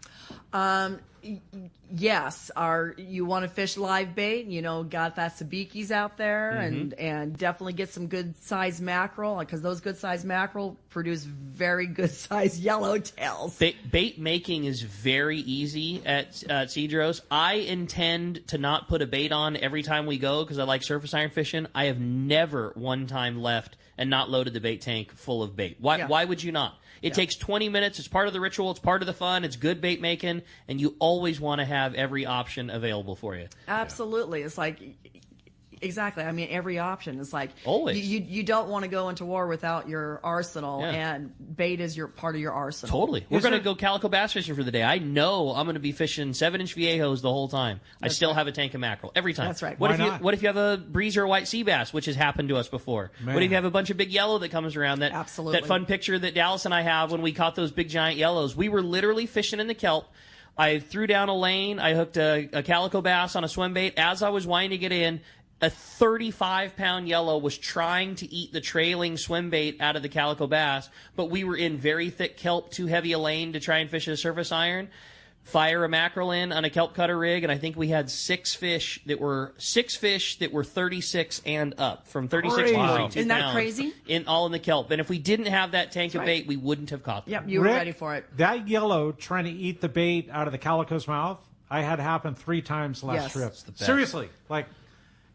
Yes, you want to fish live bait, got that sabikis out there, and definitely get some good size mackerel, because those good size mackerel produce very good size yellowtails. Bait making is very easy at Cedros. I intend to not put a bait on every time we go because I like surface iron fishing. I have never one time left and not loaded the bait tank full of bait. Why would you not? It takes 20 minutes. It's part of the ritual. It's part of the fun. It's good bait making, and you always want to have every option available for you. Absolutely. It's exactly. I mean, every option is always. You don't want to go into war without your arsenal, and bait is part of your arsenal. Totally. We're going to go calico bass fishing for the day. I know I'm going to be fishing 7-inch Viejos the whole time. I still have a tank of mackerel every time. That's right. What if you have a breeze or a white sea bass, which has happened to us before? Man. What if you have a bunch of big yellow that comes around? Absolutely. That fun picture that Dallas and I have when we caught those big giant yellows. We were literally fishing in the kelp. I threw down a lane. I hooked a calico bass on a swim bait. As I was winding it in, a 35-pound yellow was trying to eat the trailing swim bait out of the calico bass, but we were in very thick kelp, too heavy a lane to try and fish a surface iron. Fire a mackerel in on a kelp cutter rig, and I think we had 6 fish that were 36 and up, from 36 to 42 pounds. Isn't that crazy? All in the kelp. And if we didn't have that tank of bait, we wouldn't have caught them. Yep, you were ready for it. That yellow trying to eat the bait out of the calico's mouth, I had happen 3 times last trip. Seriously,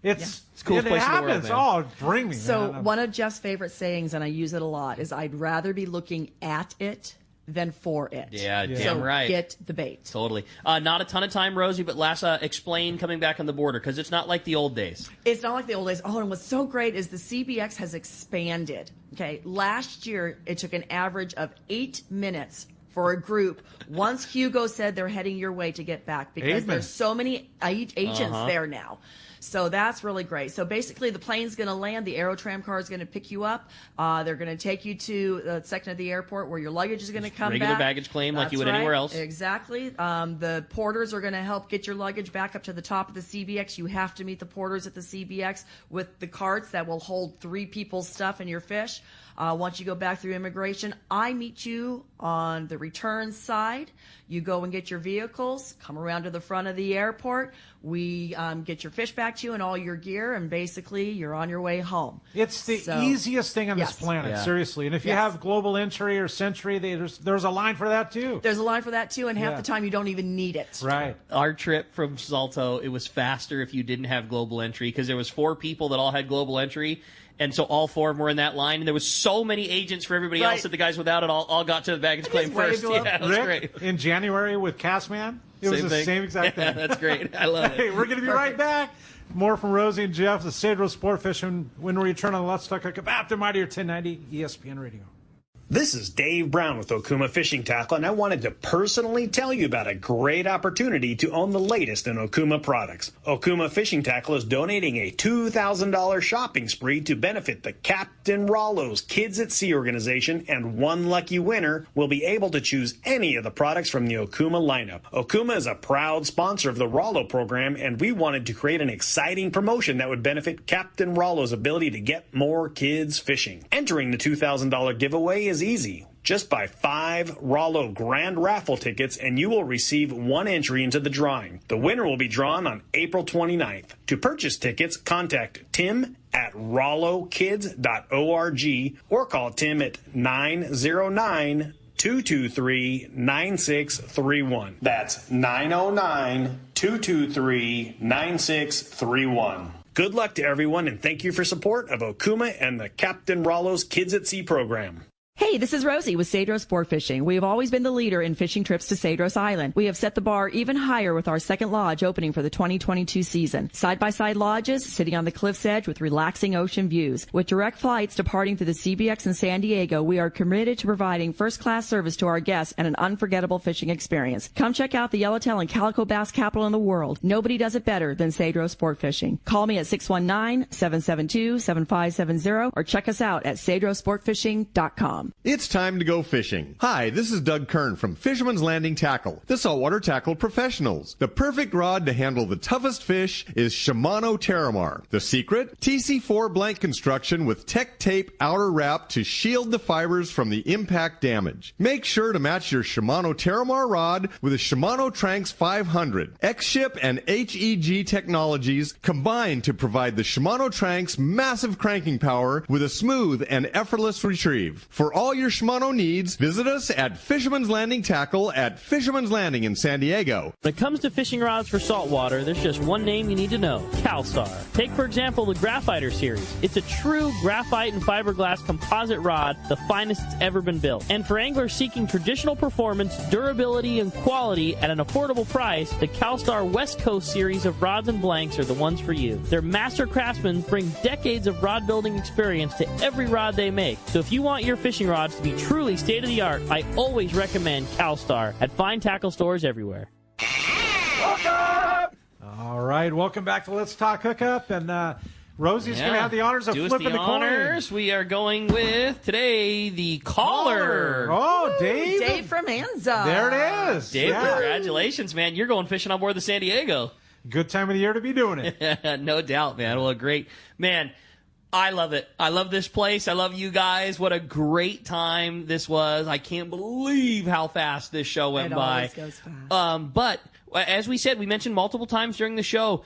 it's the coolest place in the world, man. Oh, bring me. So man. one of Jeff's favorite sayings, and I use it a lot, is I'd rather be looking at it than for it. Yeah, damn so right. Get the bait. Totally. Not a ton of time, Rosie, but explain coming back on the border, because it's not like the old days. It's not like the old days. Oh, and what's so great is the CBX has expanded. Okay, last year it took an average of 8 minutes for a group once Hugo said they're heading your way to get back, because there's so many agents there now. So that's really great. So basically the plane's going to land. The Aerotram car is going to pick you up. They're going to take you to the section of the airport where your luggage is going to come regular back. baggage claim like you would anywhere else. Exactly. The porters are going to help get your luggage back up to the top of the CBX. You have to meet the porters at the CBX with the carts that will hold 3 people's stuff and your fish. Once you go back through immigration, I meet you on the return side. You go and get your vehicles, come around to the front of the airport. We get your fish back to you and all your gear, and basically you're on your way home. It's the easiest thing on this planet, seriously. And if you have global entry or century, there's a line for that too. There's a line for that too, and half the time you don't even need it. Right. Our trip from Salto, it was faster if you didn't have global entry, because there was 4 people that all had global entry. And so all 4 of them were in that line, and there was so many agents for everybody else that the guys without it all got to the baggage claim first. Yeah, it was great. In January with Castman, it was the same exact thing. That's great. I love it. Hey, we're going to be right back. More from Rosie and Jeff, the Cedros Sportfishing, when we return on Let's Talk Hookup after Mightier 1090 ESPN Radio. This is Dave Brown with Okuma Fishing Tackle, and I wanted to personally tell you about a great opportunity to own the latest in Okuma products. Okuma Fishing Tackle is donating a $2,000 shopping spree to benefit the Captain Rollo's Kids at Sea organization, and one lucky winner will be able to choose any of the products from the Okuma lineup. Okuma is a proud sponsor of the Rollo program, and we wanted to create an exciting promotion that would benefit Captain Rollo's ability to get more kids fishing. Entering the $2,000 giveaway is easy. Just buy 5 Rollo Grand Raffle tickets and you will receive 1 entry into the drawing. The winner will be drawn on April 29th. To purchase tickets, contact Tim at rollokids.org or call Tim at 909-223-9631. That's 909-223-9631. Good luck to everyone, and thank you for support of Okuma and the Captain Rollo's Kids at Sea program. Hey, this is Rosie with Cedros Sportfishing. We have always been the leader in fishing trips to Cedros Island. We have set the bar even higher with our second lodge opening for the 2022 season. Side-by-side lodges sitting on the cliff's edge with relaxing ocean views. With direct flights departing through the CBX in San Diego, we are committed to providing first-class service to our guests and an unforgettable fishing experience. Come check out the yellowtail and calico bass capital in the world. Nobody does it better than Cedros Sportfishing. Call me at 619-772-7570 or check us out at cedrosportfishing.com. It's time to go fishing. Hi, this is Doug Kern from Fisherman's Landing Tackle, the saltwater tackle professionals. The perfect rod to handle the toughest fish is Shimano Terramar. The secret? TC4 blank construction with Tech Tape outer wrap to shield the fibers from the impact damage. Make sure to match your Shimano Terramar rod with a Shimano Tranx 500. X-Ship and HEG technologies combine to provide the Shimano Tranx massive cranking power with a smooth and effortless retrieve. For all your Shimano needs, visit us at Fisherman's Landing Tackle at Fisherman's Landing in San Diego. When it comes to fishing rods for saltwater, there's just one name you need to know: CalStar. Take, for example, the Graphiter series. It's a true graphite and fiberglass composite rod, the finest it's ever been built. And for anglers seeking traditional performance, durability, and quality at an affordable price, the CalStar West Coast series of rods and blanks are the ones for you. Their master craftsmen bring decades of rod building experience to every rod they make. So if you want your fishing rods to be truly state-of-the-art, I always recommend CalStar at fine tackle stores everywhere. All right, welcome back to Let's Talk Hookup, and Rosie's going to have the honors of flipping the coin. We are going with, today, the caller. Oh, Dave. Dave from Anza. There it is. Dave, congratulations, man. You're going fishing on board the San Diego. Good time of the year to be doing it. No doubt, man. Well, great. Man, I love it. I love this place. I love you guys. What a great time this was. I can't believe how fast this show went by. It always goes fast. But as we said, we mentioned multiple times during the show,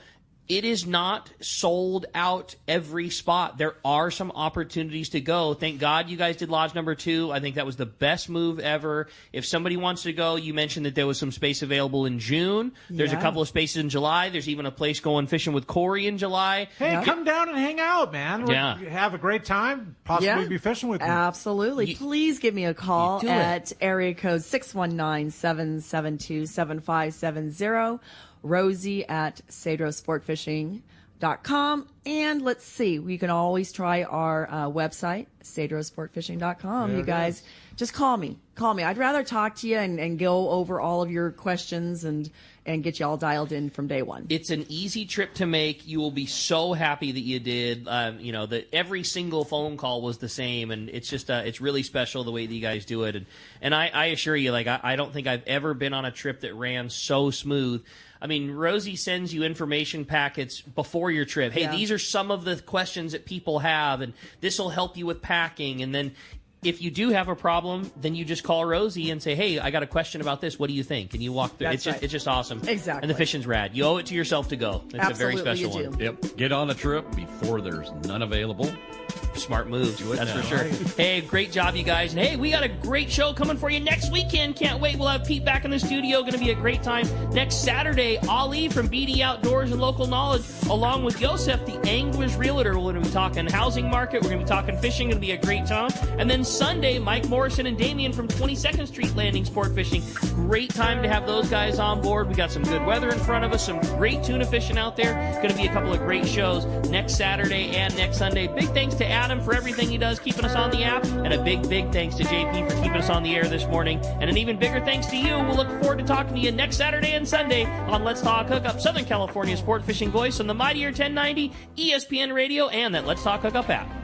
it is not sold out every spot. There are some opportunities to go. Thank God you guys did Lodge number 2. I think that was the best move ever. If somebody wants to go, you mentioned that there was some space available in June. There's a couple of spaces in July. There's even a place going fishing with Corey in July. Hey, come down and hang out, man. Have a great time. Possibly be fishing with me. Absolutely. Please give me a call at area code 619-772-7570. Rosie at cedrosportfishing.com. And let's see, you can always try our website, cedrosportfishing.com. You guys just call me. I'd rather talk to you and go over all of your questions and get you all dialed in from day one. It's an easy trip to make. You will be so happy that you did. That every single phone call was the same, and it's just it's really special the way that you guys do it. And I assure you, like I don't think I've ever been on a trip that ran so smooth. I mean, Rosie sends you information packets before your trip. Hey, these are some of the questions that people have, and this will help you with packing. And then if you do have a problem, then you just call Rosie and say, hey, I got a question about this. What do you think? And you walk through. It's just awesome. Exactly. And the fishing's rad. You owe it to yourself to go. It's Absolutely, a very special you do. one. Yep. Get on the trip before there's none available. Smart move. That's for sure. Hey, great job, you guys. And hey, we got a great show coming for you next weekend. Can't wait. We'll have Pete back in the studio. Going to be a great time. Next Saturday, Ali from BD Outdoors and Local Knowledge, along with Yosef, the Angler's Realtor. We're going to be talking housing market. We're going to be talking fishing. Going to be a great time. And then Sunday, Mike Morrison and Damien from 22nd Street Landing Sport Fishing. Great time to have those guys on board. We got some good weather in front of us. Some great tuna fishing out there. Going to be a couple of great shows next Saturday and next Sunday. Big thanks to Adam for everything he does, keeping us on the app, and a big thanks to JP for keeping us on the air this morning, and an even bigger thanks to you. We'll look forward to talking to you next Saturday and Sunday on Let's Talk Hookup, Southern California sport fishing voice on the Mightier 1090, ESPN Radio, and that Let's Talk Hookup app.